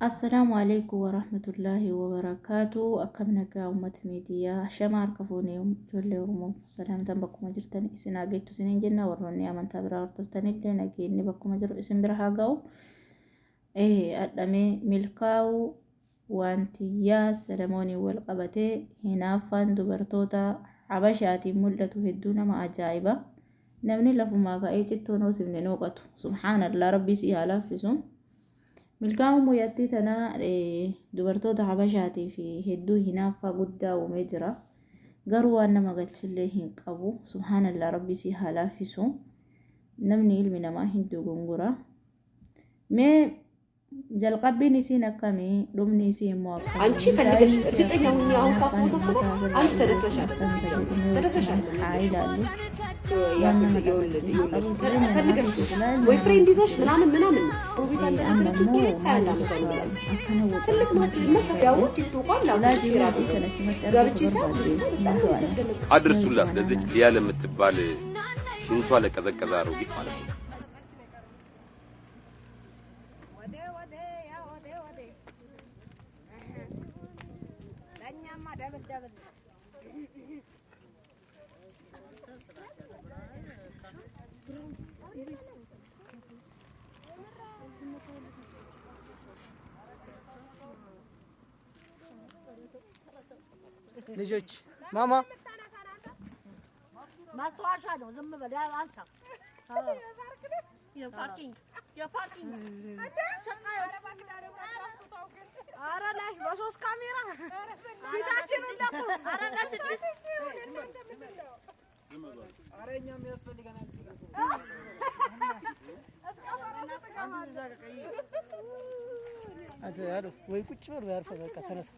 السلام عليكم ورحمة الله وبركاته. أكملك أمة ميديا شمار كفوني جل يوم سلام تنبكم جرتني سنا جيت سنين جنة وروني أمن تبرا ورتني لنا جيني بكم جر اسم برهاجو أدمي ملكاو وانتيا سلموني والقبتي هنا فان دبرتوتا عبشاتي ملة هدونا ما أجايبة نمني لفما كأيتي تونو سمني نوقتو سبحان الله ربي سيها لافسون ملكام مياتي تنا dubartoota habashaatii fi hedduu hinaaffaa guddaa uumee jira. Garuu waan nama galchillee hin qabu. Subhaanallah rabbi si halaafisu. Namni ilmi namaa hin dogongora. Mee jalqabbiin isiin akkamii dhumni isii immoo akkamii? አንቺ ፈልገሽ እርግጠኛ ሁኚ። አሁን ሳስበው አንቺ ተደፍረሻል። ተደፍረሻል ፈልገሽ ወይ ፍሬንድ ይዘሽ ምናምን ሮቢታ እንደነገረችው ትልቅ ናት መሰሪያው ትውቋል ላውጭ ይራዱ ጋብቼ ሳይሆን በጣም ተደገለቅ አድርሱላት ለዚች ሊያ ለምትባል ሽንቷ ለቀዘቀዛ ሮቢት ማለት ነው። ልጆች ማማ ማስተዋሻ ነው። ዝም በል አንሳ። የፓርኪንግ ኧረ ላይ በሶስት ካሜራ ፊታችን እንደቁ ኧረ ለስድስት ኧረ እኛም ያስፈልገናል። አሉ ወይ ቁጭ በል ወይ አርፈህ በቃ ተነሳ።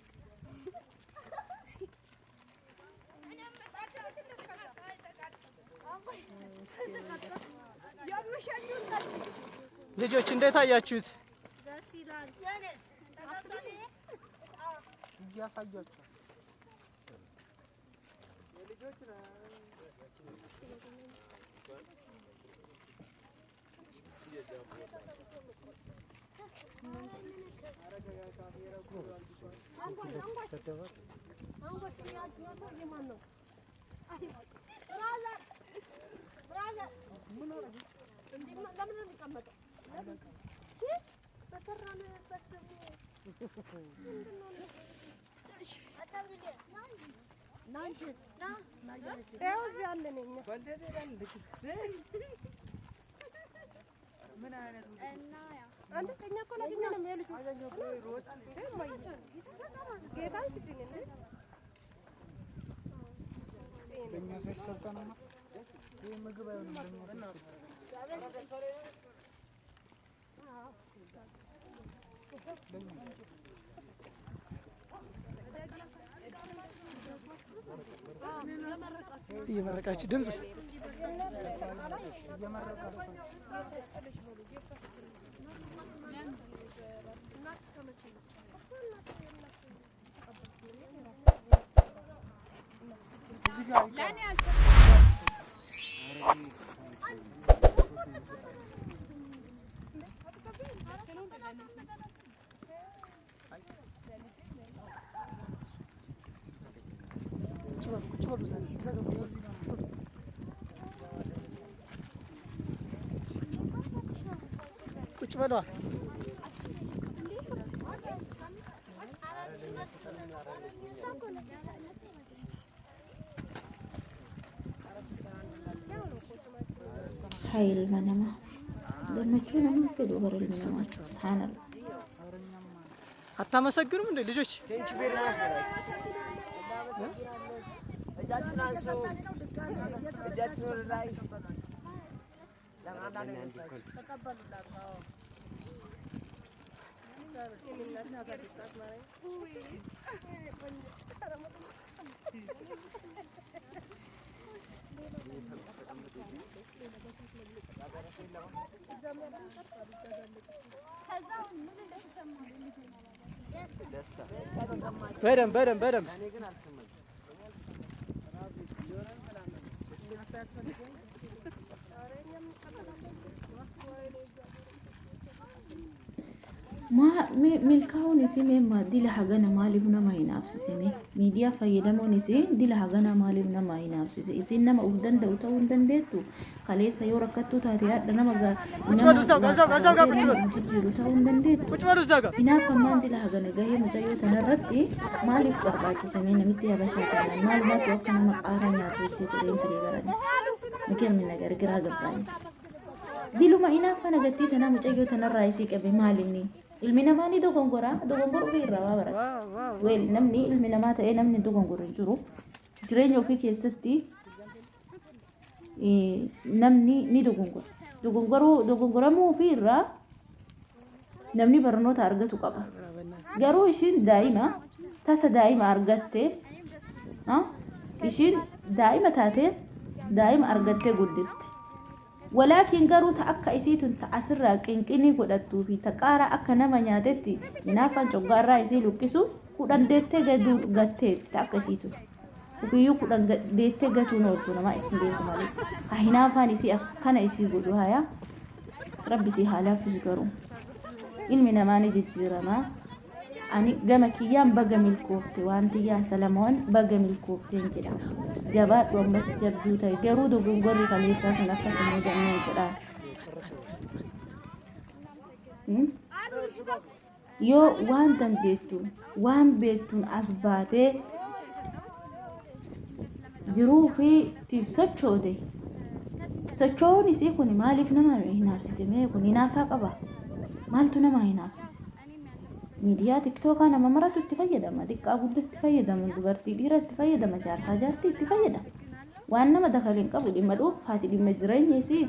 ልጆች እንዴት አያችሁት? ደስ ይላል። እያሳያችሁ ልጆች እየመረቃችሁ ድምጽ ቁጭ በሏ። ኃይል መነማ ለምቹ ነው የሚገዱ በረል ሱብሃንአላህ። አታመሰግኑም እንዴ ልጆች? እጃችሁን አንሱ። እጃችሁን ወደ ላይ በደንብ ما ملكاون اسمه ما دي لحقنا مالي هنا ما ينافس اسمه ميديا فايدمون اسمه دي لحقنا مالي هنا ما ينافس اسمه ما أفدن دوتا وندن ديتو خليه سيورا كتو تاتيات دنا ما جا بتشوفوا الزوجة بتشوفوا دوتا وندن ديتو بتشوفوا الزوجة هنا فمان دي لحقنا جاي مجايو تنرتي مالي فرقات اسمه نمتي يا باشا كمان مال ما توقعنا مقارنة يا توسي ترين تري براني مكان من نجار كرا جبراني دي لما إنا فانا جتي تنا مجايو تنرأيسي كبي مالني ilminama ni dogongoro fi irraa barat wel namni ilminama ta'e namni dogongoro jiru jireenya ofii keessatti namni ni dogongoramuu fi irraa namni barnoota argatu qaba garuu ishiin daa'ima tasa daa'ima argatte ishiin daa'ima taate daa'ima argatte guddiste ولكن قالوا تأكا إسيتون تأسرع كنكني قدتو في تقارا أكا نما نياتتي نافان شوغار رايسي لوكسو قدان ديتي قدو قدتي تأكا إسيتون وفي يو قدان ديتي قدو نورتو نما اسم ديتو مالي أحنافان إسي أكنا إسي قدو هايا ربي سي حالا في سكرو علمي نماني ججيرما أني قمكيان بقى ملكوفتي وانتي يا سلامون بقى ملكوفتي انجلا جبات ومبس جبدوتا قرودو قنقري خليسا سنفس المجمع انجلا يو وان تنديتون وان بيتون أسباتي جرو في تيف سچو دي سچو نسي كوني مالف نما ينافسي سمي كوني نافا قبا مالتو نما ينافسي ميديا تيك توك أنا ما مرات تفيدا ما ديك أبود تفيدا من دبرتي ديرة تفيدا ما جار ساجرتي تفيدا وأنا ما دخلين قبل ما دوب فاتي دي مجرين يسيد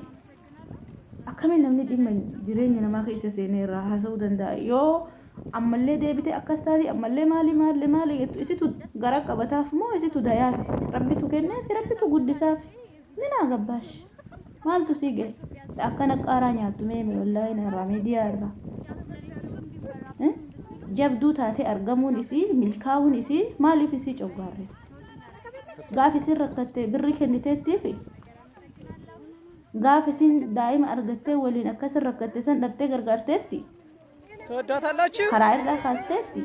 أكمل نمني دي مجرين أنا ما خيس سيني راح سودا دا يو أما اللي ده بتي أكستاري أما اللي مالي يسيتو غرق أبتاف مو يسيتو دايات ربي تو كنه في ربي تو قد سافي لنا قباش مال تو سيجي أكنك أرانيا تميمي والله نرى ميديا أربع jabduu taate argamuun isii milkaa'uun isii maaliif isii coggaarreessa gaaf isin rakkatte birri kenniteettiif gaaf isin daa'ima argattee waliin akkas rakkatte san dhattee gargaarteetti ትወዳታላችሁ karaa irraa kaasteetti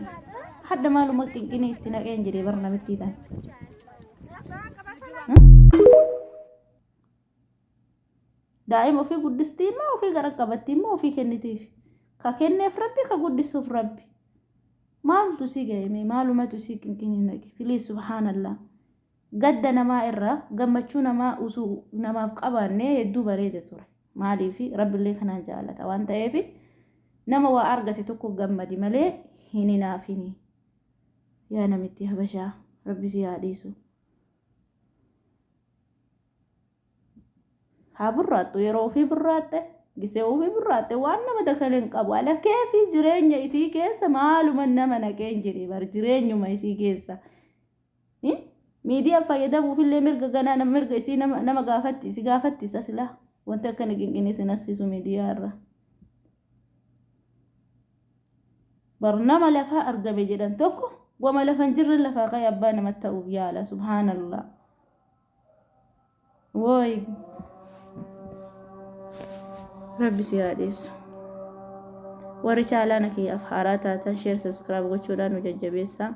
hadda maaluma qinqinii itti naqeen jedhee barnamitti tan daa'ima ofii guddistii immoo ofii gara qabattii immoo ofii kennitiif ka kenneef rabbi ka guddisuuf rabbi maaltu si gaime maalumatu si qinqinii naqe filii subhaanallah gadda namaa irraa gammachuu namaa usuu namaaf qabaanne hedduu bareede ture maaliif rabbillee kanaan jaalata waan ta'eef nama waa argate tokko gammadi malee hin hinaafini yaa namitti habashaa rabbi si yaadisu haa burraattu yeroo ofii burraatte gisee ofii burraatte waan nama dakaleen qabu ala keefi jireenya isii keessa maaluma nama naqeen jedhe bar jireenyuma isii keessa miidiyaa fayyadamuufillee mirga ganaa nama mirga isii nama gaafatti isa silaa wanti akkana qinqinii sinasiisu miidiyaa irra barnama lafaa argame jedhan tokko wama lafan jirre lafaa kay abbaa namatti ta'uuf yaala subhaanallah woy rabbi si yaadisu warri chaalana kiyyaaf haaraa taatan sheer sabskiraayib gochuudhaan nu jajjabeessa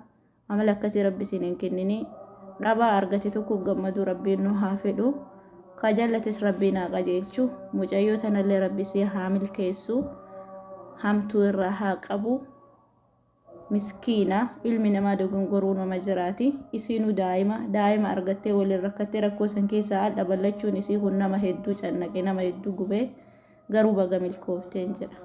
amala akkasii rabbi siin hin kennini dhabaa argate tokko gammadu rabbiin nu haa fedhu ka jallates rabbiin haa qajeelchu mucayyoo tanallee rabbi si haa milkeessu hamtuu irraa haa qabu miskiina ilmi namaa dogongoruu nama jiraati isiinu daa'ima argattee waliin rakkattee rakkoo san keessaa dhaballachuun isii kun nama hedduu cannaqe nama hedduu gubee garuu baga milkoofteen jedha